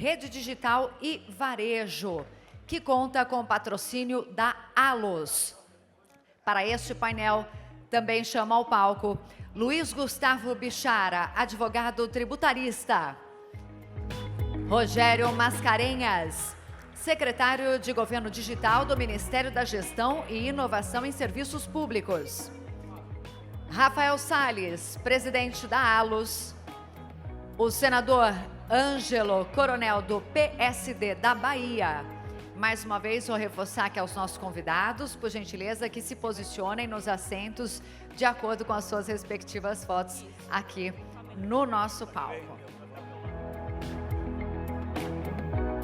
Rede Digital e Varejo, que conta com patrocínio da Allos. Para este painel, também chama ao palco Luiz Gustavo Bichara, advogado tributarista. Rogério Mascarenhas, secretário de Governo Digital do Ministério da Gestão e Inovação em Serviços Públicos. Rafael Salles, presidente da Allos. O senador Ângelo Coronel, do PSD da Bahia. Mais uma vez, vou reforçar aqui aos nossos convidados, por gentileza, que se posicionem nos assentos de acordo com as suas respectivas fotos aqui no nosso palco.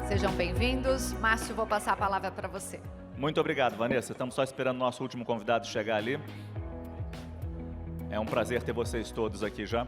Sejam bem-vindos. Márcio, vou passar a palavra para você. Muito obrigado, Vanessa. Estamos só esperando o nosso último convidado chegar ali. É um prazer ter vocês todos aqui já.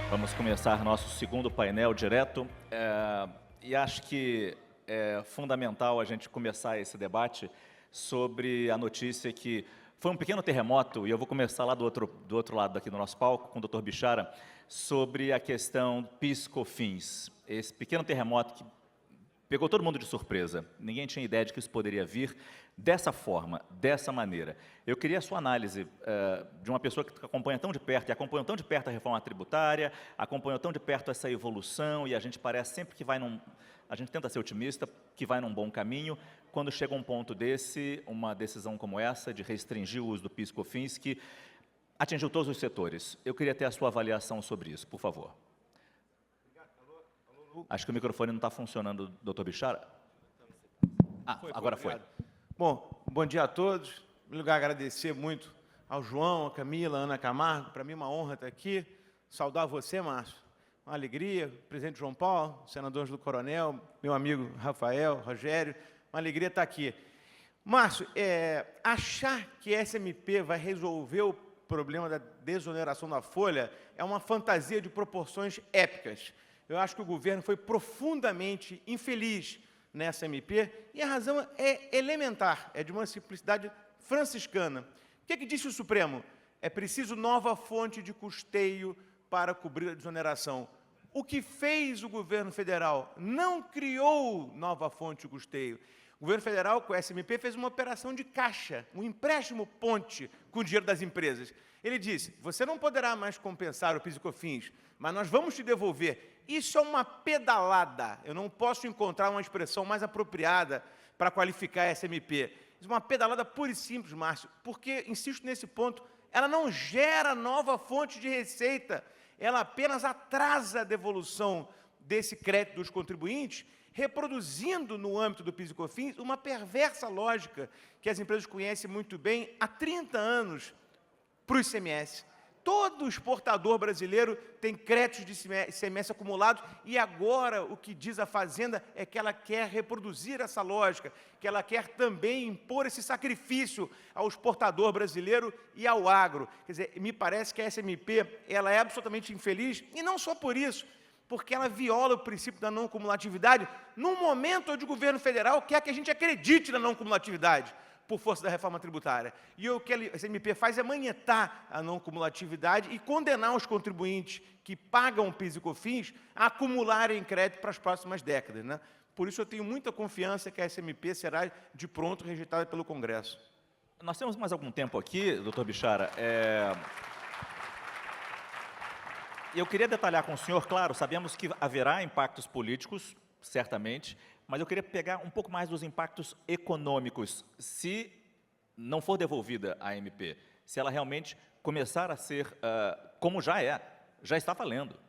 Vamos começar nosso segundo painel direto, e acho que é fundamental a gente começar esse debate sobre a notícia que foi um pequeno terremoto, e eu vou começar lá do outro lado daqui do nosso palco, com o Dr. Bichara, sobre a questão PIS/COFINS. Esse pequeno terremoto que pegou todo mundo de surpresa. Ninguém tinha ideia de que isso poderia vir dessa forma, dessa maneira. Eu queria a sua análise de uma pessoa que acompanha tão de perto, e acompanhou tão de perto a reforma tributária, acompanhou tão de perto essa evolução, e a gente parece sempre que vai a gente tenta ser otimista, que vai num bom caminho, quando chega um ponto desse, uma decisão como essa, de restringir o uso do PIS/COFINS, que atingiu todos os setores. Eu queria ter a sua avaliação sobre isso, por favor. Acho que o microfone não está funcionando, doutor Bichara. Agora foi. Bom dia a todos. Em primeiro lugar, agradecer muito ao João, a Camila, a Ana Camargo. Para mim, uma honra estar aqui. Saudar você, Márcio. Uma alegria. O presidente João Paulo, o senador Ângelo Coronel, meu amigo Rafael, Rogério. Uma alegria estar aqui. Márcio, achar que a SMP vai resolver o problema da desoneração da folha é uma fantasia de proporções épicas. Eu acho que o governo foi profundamente infeliz nessa MP, e a razão é elementar, é de uma simplicidade franciscana. O que disse o Supremo? É preciso nova fonte de custeio para cobrir a desoneração. O que fez o governo federal? Não criou nova fonte de custeio. O governo federal, com a SMP, fez uma operação de caixa, um empréstimo ponte com o dinheiro das empresas. Ele disse, você não poderá mais compensar o PIS/COFINS, mas nós vamos te devolver. Isso é uma pedalada. Eu não posso encontrar uma expressão mais apropriada para qualificar a SMP. Isso é uma pedalada pura e simples, Márcio, porque, insisto nesse ponto, ela não gera nova fonte de receita, ela apenas atrasa a devolução desse crédito dos contribuintes, reproduzindo no âmbito do PIS/COFINS uma perversa lógica que as empresas conhecem muito bem há 30 anos para o ICMS. Todo exportador brasileiro tem créditos de ICMS acumulados, e agora o que diz a Fazenda é que ela quer reproduzir essa lógica, que ela quer também impor esse sacrifício ao exportador brasileiro e ao agro. Quer dizer, me parece que a SMP ela é absolutamente infeliz, e não só por isso, porque ela viola o princípio da não cumulatividade num momento onde o governo federal quer que a gente acredite na não cumulatividade, por força da reforma tributária. E o que a SMP faz é manhetar a não cumulatividade e condenar os contribuintes que pagam PIS/COFINS a acumularem crédito para as próximas décadas, né? Por isso eu tenho muita confiança que a SMP será de pronto rejeitada pelo Congresso. Nós temos mais algum tempo aqui, doutor Bichara. Eu queria detalhar com o senhor, claro, sabemos que haverá impactos políticos, certamente, mas eu queria pegar um pouco mais dos impactos econômicos, se não for devolvida a MP, se ela realmente começar a ser, como já está valendo.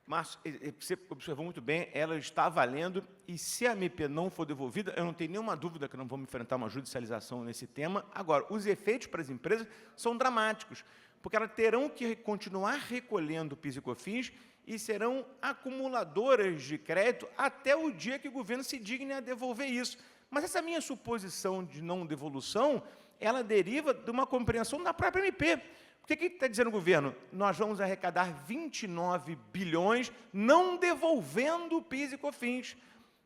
Márcio, você observou muito bem, ela está valendo, e se a MP não for devolvida, eu não tenho nenhuma dúvida que não vamos enfrentar uma judicialização nesse tema. Agora, os efeitos para as empresas são dramáticos, porque elas terão que continuar recolhendo PIS/COFINS e serão acumuladoras de crédito até o dia que o governo se digne a devolver isso. Mas essa minha suposição de não devolução, ela deriva de uma compreensão da própria MP. O que está dizendo o governo? Nós vamos arrecadar 29 bilhões não devolvendo PIS e COFINS.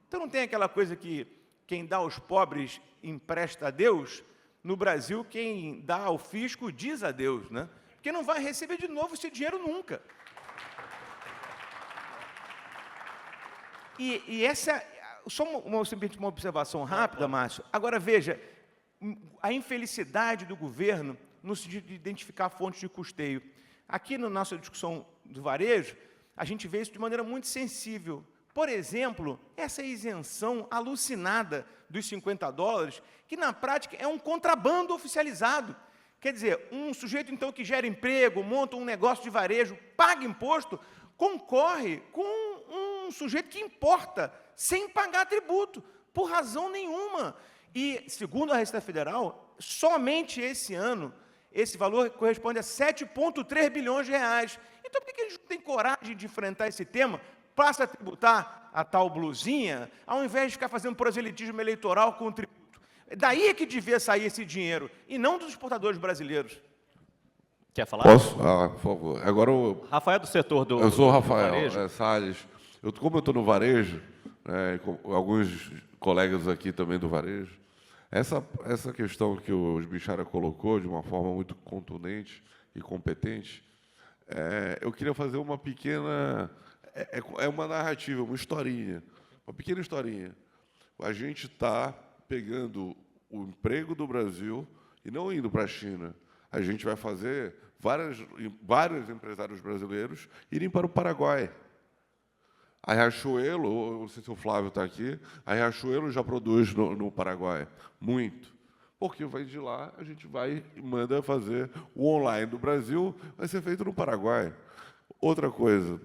Então, não tem aquela coisa que quem dá aos pobres empresta a Deus? No Brasil, quem dá ao fisco diz a Deus, né? Porque não vai receber de novo esse dinheiro nunca. E essa... Só uma observação rápida, Márcio. Agora, veja, a infelicidade do governo no sentido de identificar fontes de custeio. Aqui na nossa discussão do varejo, a gente vê isso de maneira muito sensível. Por exemplo, essa isenção alucinada dos $50, que na prática é um contrabando oficializado. Quer dizer, um sujeito, então, que gera emprego, monta um negócio de varejo, paga imposto, concorre com um sujeito que importa, sem pagar tributo, por razão nenhuma. E, segundo a Receita Federal, somente esse ano, esse valor corresponde a 7,3 bilhões de reais. Então, por que a gente não tem coragem de enfrentar esse tema, passa a tributar a tal blusinha, ao invés de ficar fazendo proselitismo eleitoral com o tributo? Daí é que devia sair esse dinheiro, e não dos exportadores brasileiros. Quer falar? Posso? Por favor. Agora, Rafael, do setor do eu sou o Rafael varejo. Salles. Como eu estou no varejo, né, com alguns colegas aqui também do varejo, essa questão que o Bichara colocou de uma forma muito contundente e competente, eu queria fazer uma pequena... É uma narrativa, uma historinha, uma pequena historinha. A gente está pegando o emprego do Brasil e não indo para a China. A gente vai fazer vários empresários brasileiros irem para o Paraguai. A Riachuelo, não sei se o Flávio está aqui, a Riachuelo já produz no Paraguai, muito. Porque vai de lá, a gente vai e manda fazer o online do Brasil, vai ser feito no Paraguai. Outra coisa,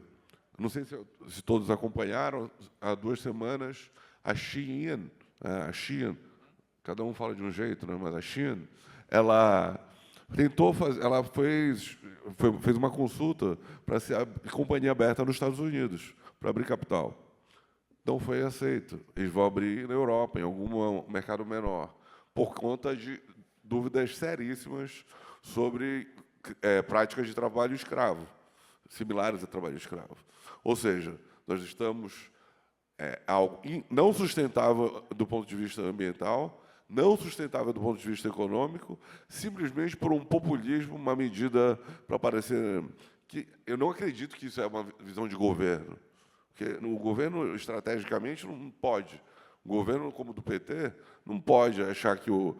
não sei se todos acompanharam, há 2 semanas, a Shein, cada um fala de um jeito, né, mas a Shein, ela tentou fazer, ela fez uma consulta para ser a companhia aberta nos Estados Unidos, para abrir capital. Não foi aceito. Eles vão abrir na Europa, em algum mercado menor, por conta de dúvidas seríssimas sobre práticas de trabalho escravo, similares a trabalho escravo. Ou seja, nós estamos algo não sustentável do ponto de vista ambiental, não sustentável do ponto de vista econômico, simplesmente por um populismo, uma medida para parecer... que eu não acredito que isso é uma visão de governo. Porque o governo, estrategicamente, não pode. O governo, como o do PT, não pode achar que o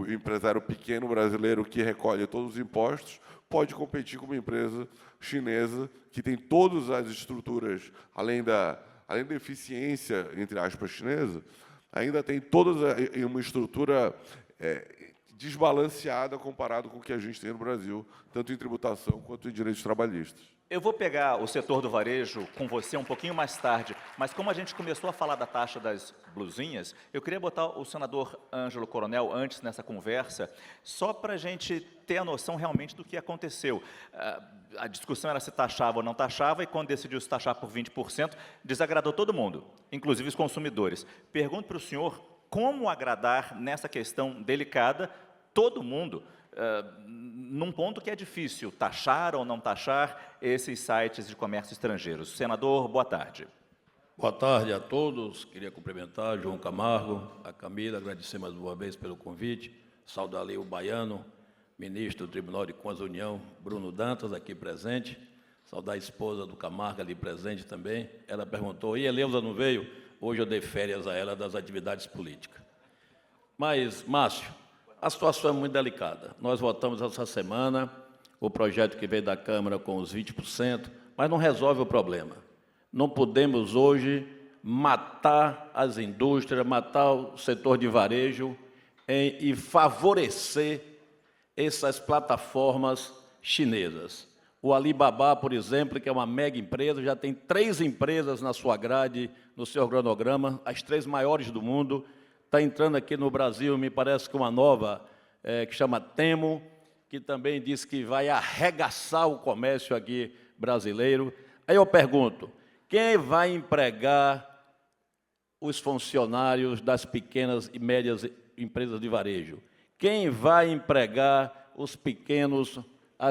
empresário pequeno brasileiro que recolhe todos os impostos pode competir com uma empresa chinesa que tem todas as estruturas, além da eficiência, entre aspas, chinesa, ainda tem toda uma estrutura desbalanceada comparado com o que a gente tem no Brasil, tanto em tributação quanto em direitos trabalhistas. Eu vou pegar o setor do varejo com você um pouquinho mais tarde, mas como a gente começou a falar da taxa das blusinhas, eu queria botar o senador Ângelo Coronel antes nessa conversa, só para a gente ter a noção realmente do que aconteceu. A discussão era se taxava ou não taxava, e quando decidiu se taxar por 20%, desagradou todo mundo, inclusive os consumidores. Pergunto para o senhor como agradar nessa questão delicada todo mundo, num ponto que é difícil, taxar ou não taxar esses sites de comércio estrangeiros. Senador, boa tarde. Boa tarde a todos. Queria cumprimentar João Camargo, a Camila, agradecer mais uma vez pelo convite, saudar ali o Baiano, ministro do Tribunal de Contas da União, Bruno Dantas, aqui presente, saudar a esposa do Camargo, ali presente também. Ela perguntou, e a Eleusa não veio? Hoje eu dei férias a ela das atividades políticas. Mas, Márcio, a situação é muito delicada. Nós votamos essa semana o projeto que veio da Câmara com os 20%, mas não resolve o problema. Não podemos hoje matar as indústrias, matar o setor de varejo e favorecer essas plataformas chinesas. O Alibaba, por exemplo, que é uma mega empresa, já tem 3 empresas na sua grade, no seu cronograma, as 3 maiores do mundo. Está entrando aqui no Brasil, me parece que uma nova, que chama Temo, que também diz que vai arregaçar o comércio aqui brasileiro. Aí eu pergunto, quem vai empregar os funcionários das pequenas e médias empresas de varejo? Quem vai empregar as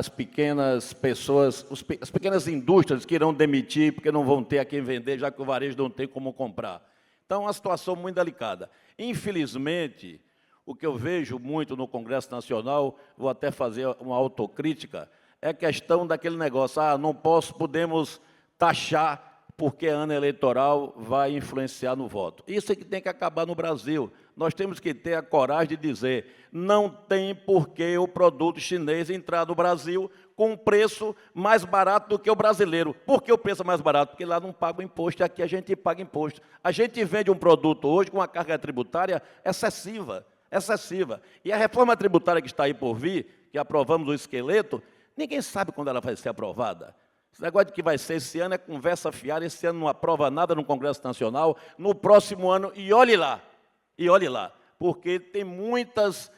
pequenas pessoas, as pequenas indústrias que irão demitir porque não vão ter a quem vender, já que o varejo não tem como comprar? Então, é uma situação muito delicada. Infelizmente, o que eu vejo muito no Congresso Nacional, vou até fazer uma autocrítica, é a questão daquele negócio, podemos taxar porque ano eleitoral vai influenciar no voto. Isso é que tem que acabar no Brasil. Nós temos que ter a coragem de dizer, não tem por que o produto chinês entrar no Brasil com um preço mais barato do que o brasileiro. Por que o preço é mais barato? Porque lá não paga imposto e aqui a gente paga imposto. A gente vende um produto hoje com uma carga tributária excessiva. E a reforma tributária que está aí por vir, que aprovamos o esqueleto, ninguém sabe quando ela vai ser aprovada. Esse negócio de que vai ser esse ano é conversa fiada, esse ano não aprova nada no Congresso Nacional, no próximo ano, e olhe lá, porque tem muitos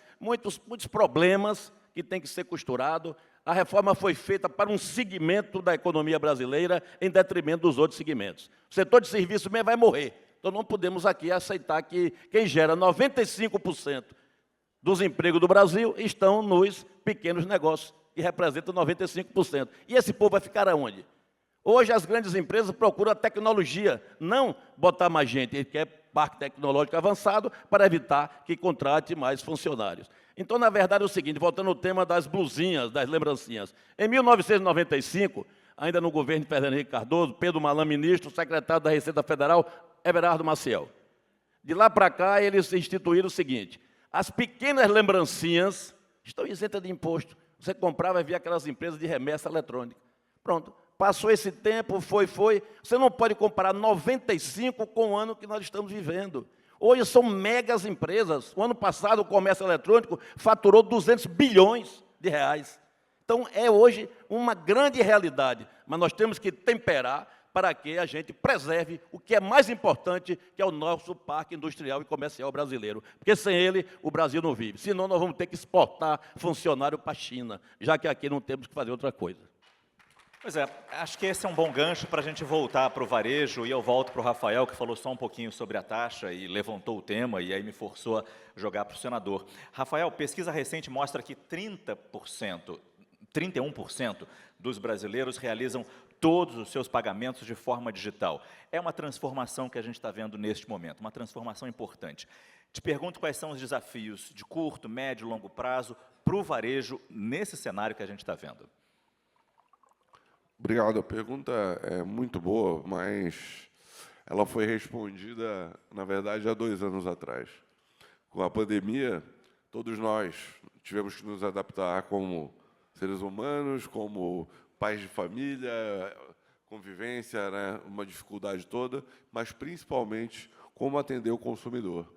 problemas que tem que ser costurado. A reforma foi feita para um segmento da economia brasileira em detrimento dos outros segmentos. O setor de serviço mesmo vai morrer. Então, não podemos aqui aceitar que quem gera 95% dos empregos do Brasil estão nos pequenos negócios, que representam 95%. E esse povo vai ficar aonde? Hoje, as grandes empresas procuram a tecnologia, não botar mais gente. Ele quer parque tecnológico avançado para evitar que contrate mais funcionários. Então, na verdade, é o seguinte, voltando ao tema das blusinhas, das lembrancinhas. Em 1995, ainda no governo de Fernando Henrique Cardoso, Pedro Malan, ministro, secretário da Receita Federal, Everardo Maciel. De lá para cá, eles instituíram o seguinte, as pequenas lembrancinhas estão isentas de imposto. Você comprava e via aquelas empresas de remessa eletrônica. Pronto, passou esse tempo, foi. Você não pode comparar 95 com o ano que nós estamos vivendo. Hoje são megas empresas. O ano passado, o comércio eletrônico faturou 200 bilhões de reais. Então, é hoje uma grande realidade, mas nós temos que temperar para que a gente preserve o que é mais importante, que é o nosso parque industrial e comercial brasileiro. Porque sem ele, o Brasil não vive. Senão, nós vamos ter que exportar funcionário para a China, já que aqui não temos que fazer outra coisa. Pois é, acho que esse é um bom gancho para a gente voltar para o varejo, e eu volto para o Rafael, que falou só um pouquinho sobre a taxa e levantou o tema, e aí me forçou a jogar para o senador. Rafael, pesquisa recente mostra que 31% dos brasileiros realizam todos os seus pagamentos de forma digital. É uma transformação que a gente está vendo neste momento, uma transformação importante. Te pergunto quais são os desafios de curto, médio e longo prazo para o varejo nesse cenário que a gente está vendo. Obrigado. A pergunta é muito boa, mas ela foi respondida, na verdade, há 2 anos atrás. Com a pandemia, todos nós tivemos que nos adaptar como seres humanos, como pais de família, convivência, né, uma dificuldade toda, mas principalmente como atender o consumidor.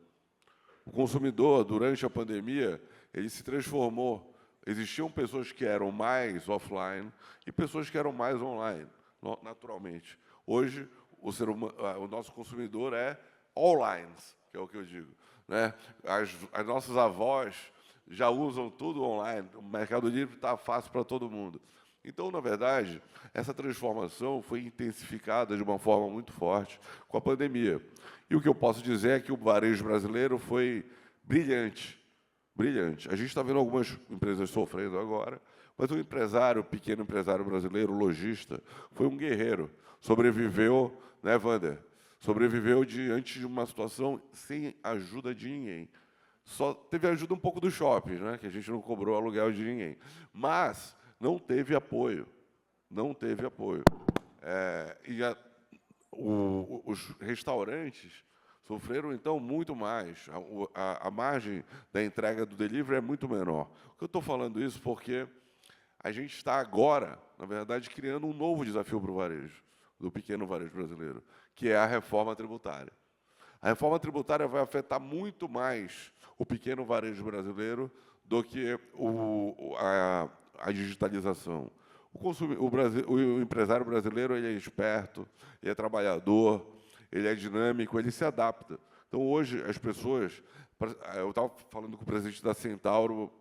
O consumidor, durante a pandemia, ele se transformou. Existiam pessoas que eram mais offline e pessoas que eram mais online, naturalmente. Hoje, o nosso consumidor é online, que é o que eu digo, né? As nossas avós já usam tudo online, o Mercado Livre está fácil para todo mundo. Então, na verdade, essa transformação foi intensificada de uma forma muito forte com a pandemia. E o que eu posso dizer é que o varejo brasileiro foi brilhante. Brilhante. A gente está vendo algumas empresas sofrendo agora, mas o empresário, o pequeno empresário brasileiro, o lojista, foi um guerreiro. Sobreviveu, né, Wander? Sobreviveu diante de uma situação sem ajuda de ninguém. Só teve ajuda um pouco dos shoppings, né, que a gente não cobrou aluguel de ninguém. Mas não teve apoio. Não teve apoio. Os restaurantes sofreram, então, muito mais. A margem da entrega do delivery é muito menor. O que eu estou falando isso porque a gente está agora, na verdade, criando um novo desafio para o varejo, do pequeno varejo brasileiro, que é a reforma tributária. A reforma tributária vai afetar muito mais o pequeno varejo brasileiro do que a digitalização. O empresário brasileiro ele é esperto, ele é trabalhador, ele é dinâmico, ele se adapta. Então, hoje, as pessoas... Eu estava falando com o presidente da Centauro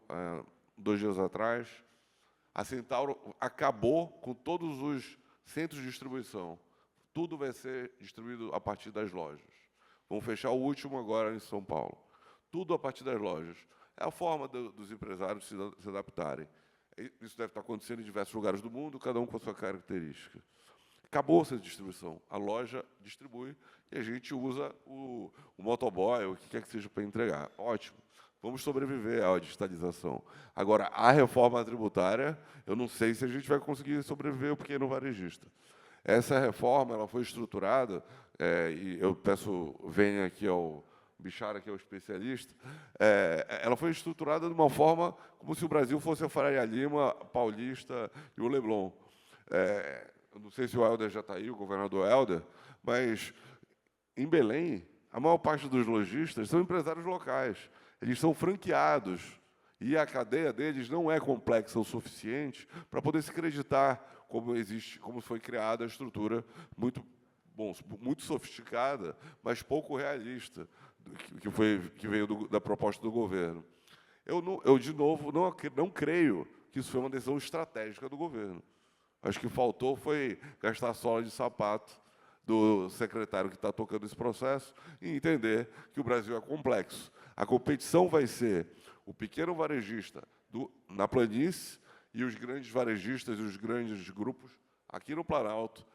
2 dias atrás. A Centauro acabou com todos os centros de distribuição. Tudo vai ser distribuído a partir das lojas. Vamos fechar o último agora em São Paulo. Tudo a partir das lojas. É a forma dos empresários se adaptarem. Isso deve estar acontecendo em diversos lugares do mundo, cada um com a sua característica. Acabou essa distribuição. A loja distribui e a gente usa o motoboy, ou o que quer que seja para entregar. Ótimo. Vamos sobreviver à digitalização. Agora, a reforma tributária, eu não sei se a gente vai conseguir sobreviver o pequeno varejista. Essa reforma ela foi estruturada, e eu peço, venha aqui ao Bichara, que é o especialista, ela foi estruturada de uma forma como se o Brasil fosse a Faria Lima, a Paulista e o Leblon. Eu não sei se o Helder já está aí, o governador Helder, mas em Belém, a maior parte dos lojistas são empresários locais. Eles são franqueados e a cadeia deles não é complexa o suficiente para poder se acreditar como foi criada a estrutura muito sofisticada, mas pouco realista, que veio da proposta do governo. Eu de novo, não creio que isso foi uma decisão estratégica do governo. Acho que faltou foi gastar a sola de sapato do secretário que está tocando esse processo e entender que o Brasil é complexo. A competição vai ser o pequeno varejista na planície e os grandes varejistas e os grandes grupos aqui no Planalto,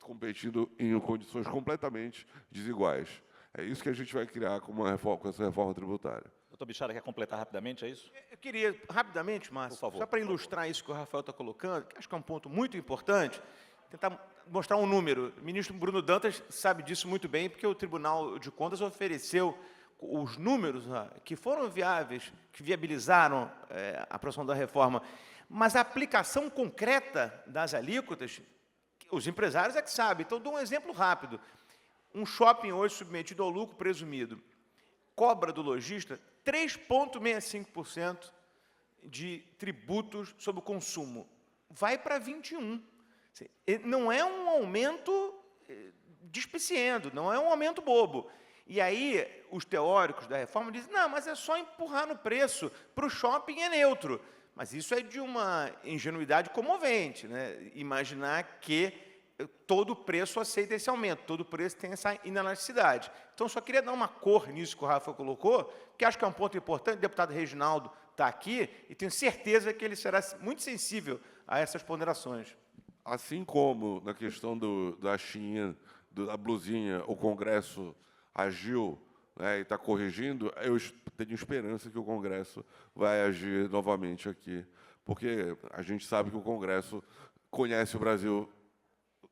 competindo em condições completamente desiguais. É isso que a gente vai criar com essa reforma tributária. Doutor Bichara, quer completar rapidamente, é isso? Eu queria, rapidamente, Márcio, só para ilustrar isso que o Rafael está colocando, que acho que é um ponto muito importante, tentar mostrar um número. O ministro Bruno Dantas sabe disso muito bem, porque o Tribunal de Contas ofereceu os números que foram viáveis, que viabilizaram a aprovação da reforma, mas a aplicação concreta das alíquotas, os empresários é que sabem. Então, dou um exemplo rápido. Um shopping hoje submetido ao lucro presumido cobra do lojista 3,65% de tributos sobre o consumo. Vai para 21%. Não é um aumento despiciendo, não é um aumento bobo. E aí, os teóricos da reforma dizem, não, mas é só empurrar no preço, para o shopping é neutro. Mas isso é de uma ingenuidade comovente, né? Imaginar que todo preço aceita esse aumento, todo preço tem essa inelasticidade. Então, só queria dar uma cor nisso que o Rafa colocou, que acho que é um ponto importante. O deputado Reginaldo está aqui e tenho certeza que ele será muito sensível a essas ponderações. Assim como na questão da chinha, da blusinha, o Congresso agiu, né, e está corrigindo, eu tenho esperança que o Congresso vai agir novamente aqui, porque a gente sabe que o Congresso conhece o Brasil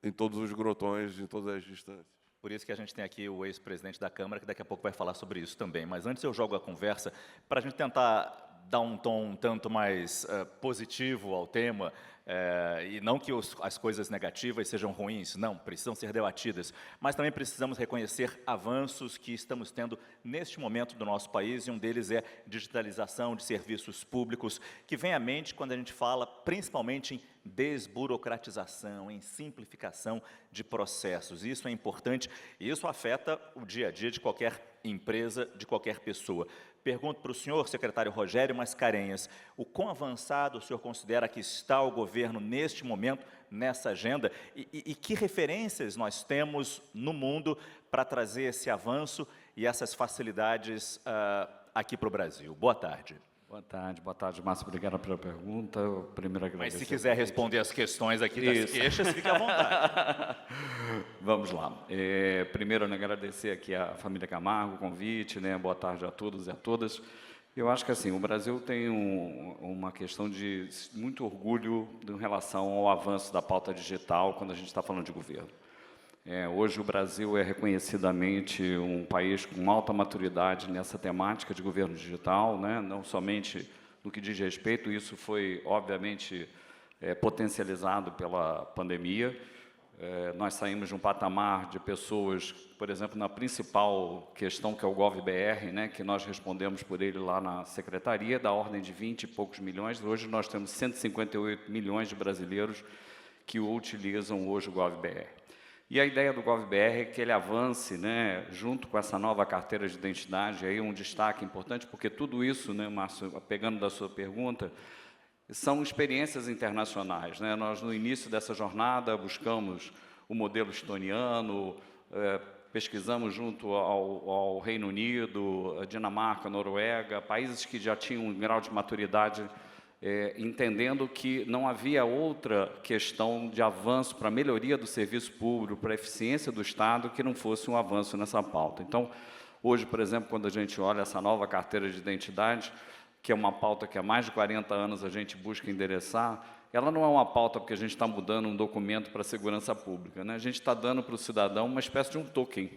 em todos os grotões, em todas as distâncias. Por isso que a gente tem aqui o ex-presidente da Câmara, que daqui a pouco vai falar sobre isso também. Mas antes eu jogo a conversa para a gente tentar dar um tom um tanto mais positivo ao tema, e não que as coisas negativas sejam ruins, não, precisam ser debatidas, mas também precisamos reconhecer avanços que estamos tendo neste momento do nosso país, e um deles é digitalização de serviços públicos, que vem à mente quando a gente fala principalmente em desburocratização, em simplificação de processos. Isso é importante e isso afeta o dia a dia de qualquer empresa, de qualquer pessoa. Pergunto para o senhor, secretário Rogério Mascarenhas, o quão avançado o senhor considera que está o governo neste momento, nessa agenda, e que referências nós temos no mundo para trazer esse avanço e essas facilidades aqui para o Brasil? Boa tarde. Boa tarde, Márcio. Obrigado pela pergunta. Primeiro, agradecer. Mas se quiser responder as questões aqui das queixas, fique à vontade. Vamos lá. Primeiro, agradecer aqui à família Camargo o convite, né? Boa tarde a todos e a todas. Eu acho que assim, o Brasil tem uma questão de muito orgulho em relação ao avanço da pauta digital quando a gente está falando de governo. Hoje o Brasil é reconhecidamente um país com alta maturidade nessa temática de governo digital, né? Não somente no que diz respeito, isso foi, obviamente, potencializado pela pandemia. Nós saímos de um patamar de pessoas, por exemplo, na principal questão, que é o GovBR, né? Que nós respondemos por ele lá na Secretaria, da ordem de 20 e poucos milhões. Hoje nós temos 158 milhões de brasileiros que utilizam hoje o GovBR. E a ideia do GovBR é que ele avance, né, junto com essa nova carteira de identidade, aí um destaque importante, porque tudo isso, né, Márcio, pegando da sua pergunta, são experiências internacionais, né? Nós, no início dessa jornada, buscamos o modelo estoniano, pesquisamos junto ao Reino Unido, Dinamarca, Noruega, países que já tinham um grau de maturidade, entendendo que não havia outra questão de avanço para a melhoria do serviço público, para a eficiência do Estado, que não fosse um avanço nessa pauta. Então, hoje, por exemplo, quando a gente olha essa nova carteira de identidade, que é uma pauta que há mais de 40 anos a gente busca endereçar, ela não é uma pauta porque a gente está mudando um documento para a segurança pública, né? A gente está dando para o cidadão uma espécie de um token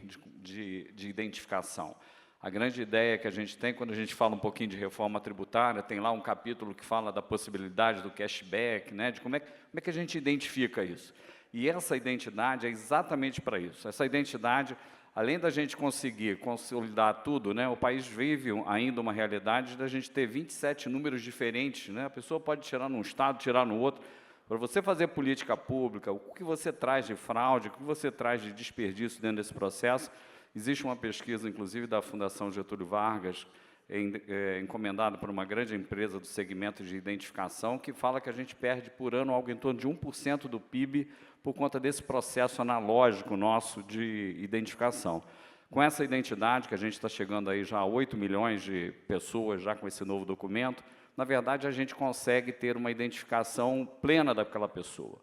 de identificação. A grande ideia que a gente tem, quando a gente fala um pouquinho de reforma tributária, tem lá um capítulo que fala da possibilidade do cashback, né? De como é que a gente identifica isso. E essa identidade é exatamente para isso. Essa identidade, além da gente conseguir consolidar tudo, né, o país vive ainda uma realidade da gente ter 27 números diferentes, né? A pessoa pode tirar num estado, tirar no outro. Para você fazer política pública, o que você traz de fraude, o que você traz de desperdício dentro desse processo, existe uma pesquisa, inclusive, da Fundação Getúlio Vargas, encomendada por uma grande empresa do segmento de identificação, que fala que a gente perde por ano algo em torno de 1% do PIB por conta desse processo analógico nosso de identificação. Com essa identidade, que a gente está chegando aí já a 8 milhões de pessoas já com esse novo documento, na verdade, a gente consegue ter uma identificação plena daquela pessoa.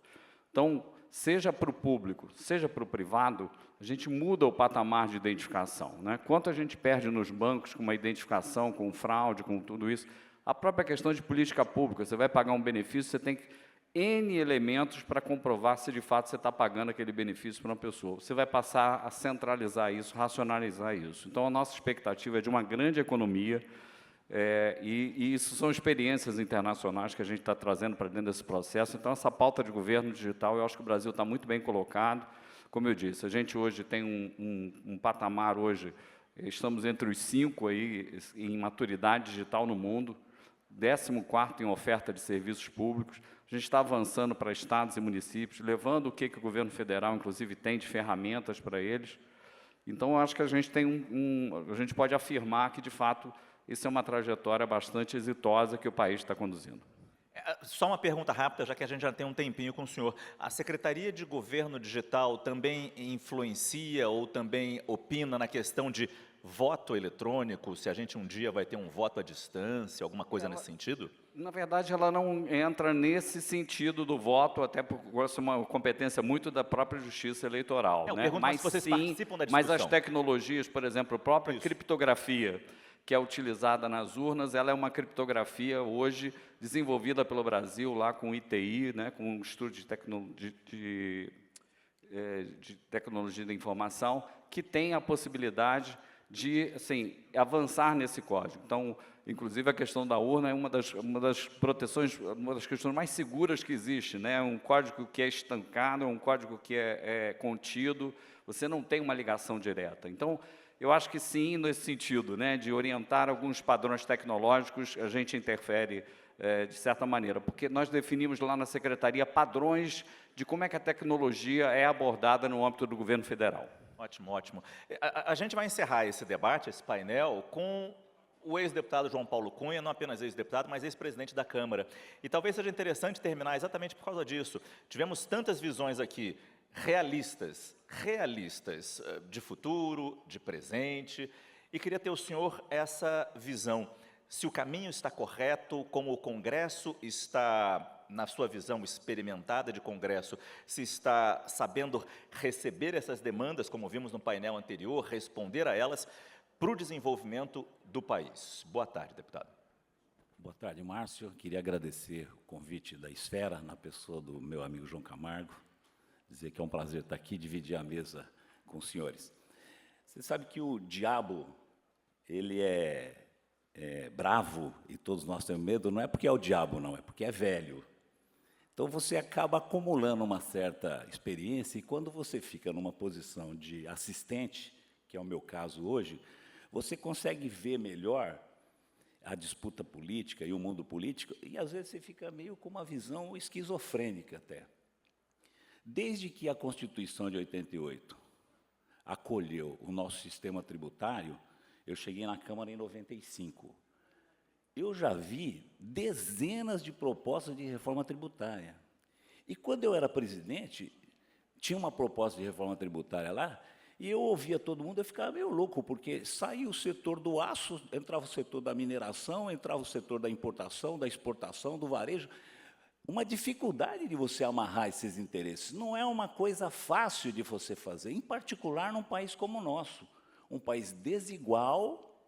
Então, seja para o público, seja para o privado, a gente muda o patamar de identificação, né? Quanto a gente perde nos bancos com uma identificação, com fraude, com tudo isso. A própria questão de política pública, você vai pagar um benefício, você tem N elementos para comprovar se de fato você está pagando aquele benefício para uma pessoa. Você vai passar a centralizar isso, racionalizar isso. Então, a nossa expectativa é de uma grande economia, e isso são experiências internacionais que a gente está trazendo para dentro desse processo. Então, essa pauta de governo digital, eu acho que o Brasil está muito bem colocado. Como eu disse, a gente hoje tem um patamar, hoje, estamos entre os 5 aí, em maturidade digital no mundo, 14º em oferta de serviços públicos. A gente está avançando para estados e municípios, levando o que o governo federal, inclusive, tem de ferramentas para eles. Então, eu acho que a gente tem a gente pode afirmar que, de fato, isso é uma trajetória bastante exitosa que o país está conduzindo. Só uma pergunta rápida, já que a gente já tem um tempinho com o senhor. A Secretaria de Governo Digital também influencia ou também opina na questão de voto eletrônico, se a gente um dia vai ter um voto à distância, alguma coisa nesse sentido? Na verdade, ela não entra nesse sentido do voto, até porque é uma competência muito da própria Justiça Eleitoral, né? Mas se vocês participam da discussão. Mas as tecnologias, por exemplo, a própria criptografia, que é utilizada nas urnas, ela é uma criptografia hoje desenvolvida pelo Brasil, lá com o ITI, né, com o Instituto de Tecnologia da Informação, que tem a possibilidade de, assim, avançar nesse código. Então, inclusive, a questão da urna é uma das proteções, uma das questões mais seguras que existe, né? Um código que é estancado, um código que é contido, você não tem uma ligação direta. Então, eu acho que sim, nesse sentido, né, de orientar alguns padrões tecnológicos, a gente interfere de certa maneira, porque nós definimos lá na Secretaria padrões de como é que a tecnologia é abordada no âmbito do governo federal. Ótimo, ótimo. A gente vai encerrar esse debate, esse painel, com o ex-deputado João Paulo Cunha, não apenas ex-deputado, mas ex-presidente da Câmara. E talvez seja interessante terminar exatamente por causa disso. Tivemos tantas visões aqui, realistas, de futuro, de presente, e queria ter o senhor essa visão. Se o caminho está correto, como o Congresso está, na sua visão experimentada de Congresso, se está sabendo receber essas demandas, como vimos no painel anterior, responder a elas, para o desenvolvimento do país. Boa tarde, deputado. Boa tarde, Márcio. Queria agradecer o convite da Esfera, na pessoa do meu amigo João Camargo, dizer que é um prazer estar aqui e dividir a mesa com os senhores. Você sabe que o diabo, ele é bravo, e todos nós temos medo, não é porque é o diabo, não, é porque é velho. Então, você acaba acumulando uma certa experiência, e quando você fica numa posição de assistente, que é o meu caso hoje, você consegue ver melhor a disputa política e o mundo político, e às vezes você fica meio com uma visão esquizofrênica até. Desde que a Constituição de 88 acolheu o nosso sistema tributário, eu cheguei na Câmara em 95. Eu já vi dezenas de propostas de reforma tributária. E quando eu era presidente, tinha uma proposta de reforma tributária lá, E eu ouvia todo mundo, eu ficava meio louco, porque saía o setor do aço, entrava o setor da mineração, entrava o setor da importação, da exportação, do varejo. Uma dificuldade de você amarrar esses interesses. Não é uma coisa fácil de você fazer, em particular num país como o nosso. Um país desigual,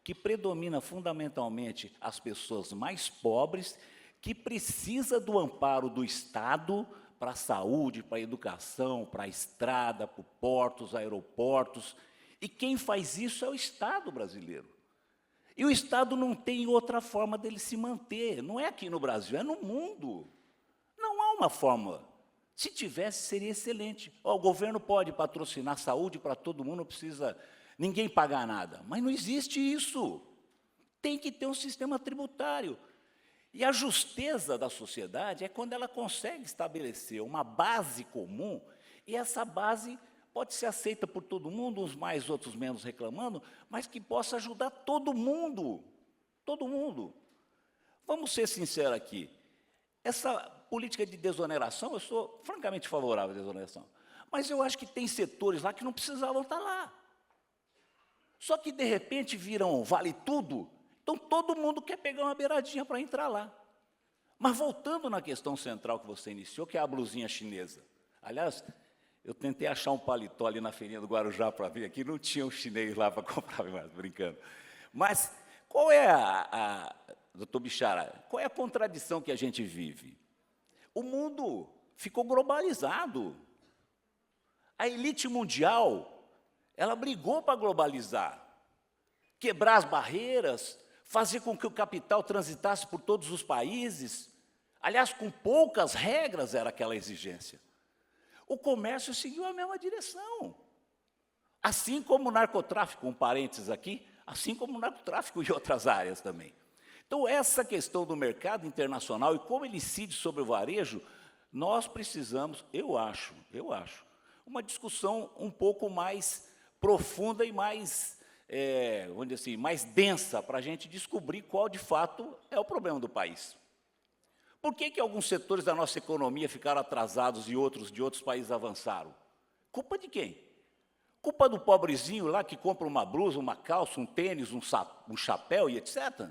que predomina fundamentalmente as pessoas mais pobres, que precisa do amparo do Estado para a saúde, para a educação, para a estrada, para os portos, aeroportos. E quem faz isso é o Estado brasileiro. E o Estado não tem outra forma dele se manter. Não é aqui no Brasil, é no mundo. Não há uma forma. Se tivesse, seria excelente. O governo pode patrocinar saúde para todo mundo, não precisa ninguém pagar nada. Mas não existe isso. Tem que ter um sistema tributário. E a justeza da sociedade é quando ela consegue estabelecer uma base comum, e essa base pode ser aceita por todo mundo, uns mais, outros menos reclamando, mas que possa ajudar todo mundo. Todo mundo. Vamos ser sinceros aqui. Essa política de desoneração, eu sou francamente favorável à desoneração, mas eu acho que tem setores lá que não precisavam estar lá. Só que, de repente, viram vale tudo, então todo mundo quer pegar uma beiradinha para entrar lá. Mas voltando na questão central que você iniciou, que é a blusinha chinesa. Aliás, eu tentei achar um paletó ali na feirinha do Guarujá para vir aqui, não tinha um chinês lá para comprar, mais brincando. Mas qual é doutor Bichara, qual é a contradição que a gente vive? O mundo ficou globalizado. A elite mundial, ela brigou para globalizar, quebrar as barreiras, fazer com que o capital transitasse por todos os países. Aliás, com poucas regras era aquela exigência. O comércio seguiu a mesma direção. Assim como o narcotráfico, um parênteses aqui, assim como o narcotráfico em outras áreas também. Então, essa questão do mercado internacional e como ele incide sobre o varejo, nós precisamos, eu acho, uma discussão um pouco mais profunda e mais, vamos dizer assim, mais densa, para a gente descobrir qual, de fato, é o problema do país. Por que alguns setores da nossa economia ficaram atrasados e outros de outros países avançaram? Culpa de quem? Culpa do pobrezinho lá que compra uma blusa, uma calça, um tênis, um chapéu e etc.?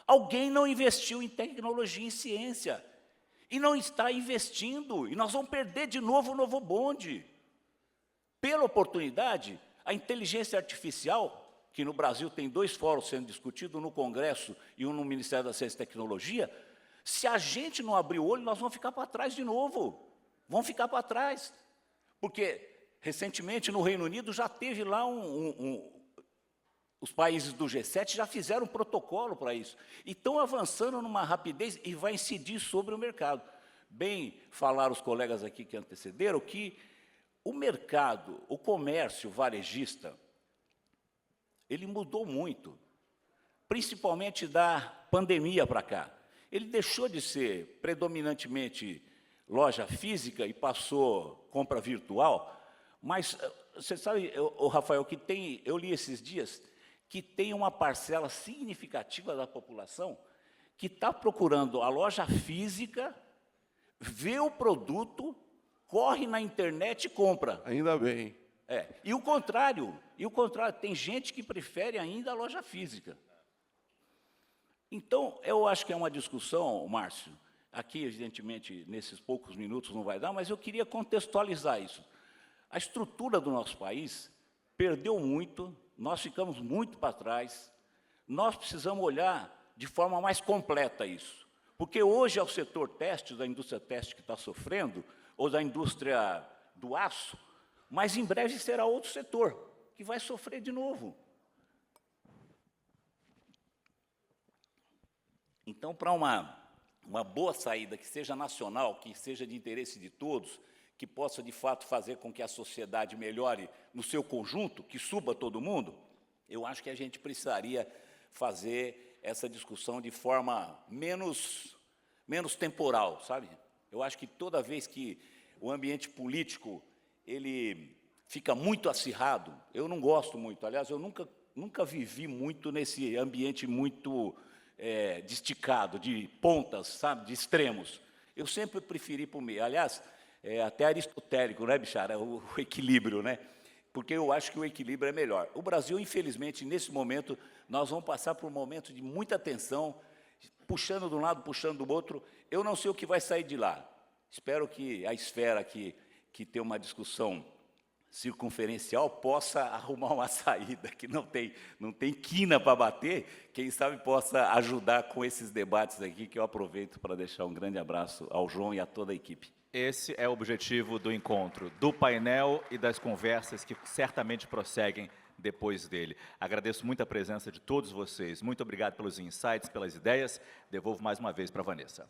Alguém não investiu em tecnologia e em ciência. E não está investindo. E nós vamos perder de novo o novo bonde. Pela oportunidade, a inteligência artificial, que no Brasil tem 2 fóruns sendo discutidos, no Congresso e um no Ministério da Ciência e Tecnologia, se a gente não abrir o olho, nós vamos ficar para trás de novo. Vamos ficar para trás. Porque, recentemente, no Reino Unido, já teve lá os países do G7 já fizeram um protocolo para isso. E estão avançando numa rapidez e vai incidir sobre o mercado. Bem, falaram os colegas aqui que antecederam que o mercado, o comércio varejista, ele mudou muito, principalmente da pandemia para cá. Ele deixou de ser predominantemente loja física e passou compra virtual, mas você sabe, Rafael, que tem, eu li esses dias, que tem uma parcela significativa da população que está procurando a loja física, vê o produto, corre na internet e compra. Ainda bem. E o contrário, tem gente que prefere ainda a loja física. Então, eu acho que é uma discussão, Márcio, aqui, evidentemente, nesses poucos minutos não vai dar, mas eu queria contextualizar isso. A estrutura do nosso país perdeu muito, nós ficamos muito para trás, nós precisamos olhar de forma mais completa isso. Porque hoje é o setor têxtil, da indústria têxtil que está sofrendo, ou da indústria do aço, mas em breve será outro setor, que vai sofrer de novo. Então, para uma boa saída, que seja nacional, que seja de interesse de todos, que possa, de fato, fazer com que a sociedade melhore no seu conjunto, que suba todo mundo, eu acho que a gente precisaria fazer essa discussão de forma menos temporal, sabe? Eu acho que toda vez que o ambiente político ele fica muito acirrado, eu não gosto muito, aliás, eu nunca vivi muito nesse ambiente muito de esticado, de pontas, sabe, de extremos. Eu sempre preferi para o meio. Aliás, até aristotélico, né, Bichara? O equilíbrio, né? Porque eu acho que o equilíbrio é melhor. O Brasil, infelizmente, nesse momento, nós vamos passar por um momento de muita tensão, puxando de um lado, puxando do outro. Eu não sei o que vai sair de lá. Espero que a esfera que tem uma discussão circunferencial possa arrumar uma saída, que não tem quina para bater, quem sabe possa ajudar com esses debates aqui, que eu aproveito para deixar um grande abraço ao João e a toda a equipe. Esse é o objetivo do encontro, do painel e das conversas que certamente prosseguem depois dele. Agradeço muito a presença de todos vocês. Muito obrigado pelos insights, pelas ideias. Devolvo mais uma vez para a Vanessa.